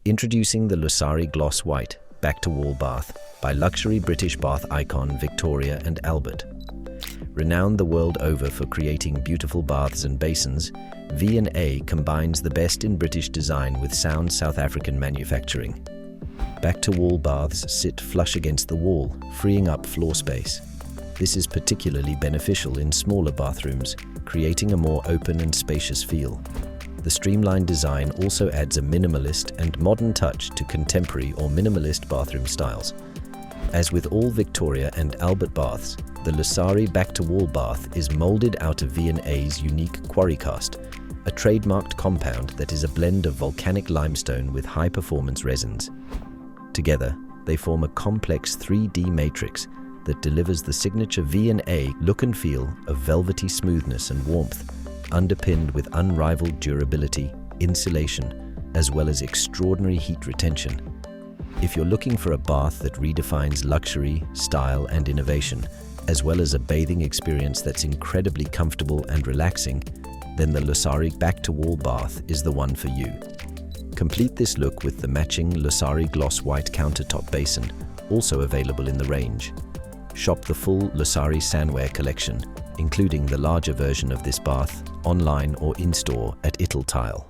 Introducing the Lussari Gloss White Back-To-Wall Bath by luxury British bath icon Victoria and Albert. Renowned the world over for creating beautiful baths and basins, V&A combines the best in British design with sound South African manufacturing. Back-to-wall baths sit flush against the wall, freeing up floor space. This is particularly beneficial in smaller bathrooms, creating a more open and spacious feel. The streamlined design also adds a minimalist and modern touch to contemporary or minimalist bathroom styles. As with all Victoria and Albert baths, the Lussari Back-To-Wall Bath is molded out of V&A's unique Quarrycast, a trademarked compound that is a blend of volcanic limestone with high-performance resins. Together, they form a complex 3D matrix that delivers the signature V&A look and feel of velvety smoothness and warmth, underpinned with unrivaled durability, insulation, as well as extraordinary heat retention. If you're looking for a bath that redefines luxury, style, and innovation, as well as a bathing experience that's incredibly comfortable and relaxing, then the Lussari Back-To-Wall Bath is the one for you. Complete this look with the matching Lussari Gloss White countertop basin, also available in the range. Shop the full Lussari Sandware collection, including the larger version of this bath, online or in-store at Italtile.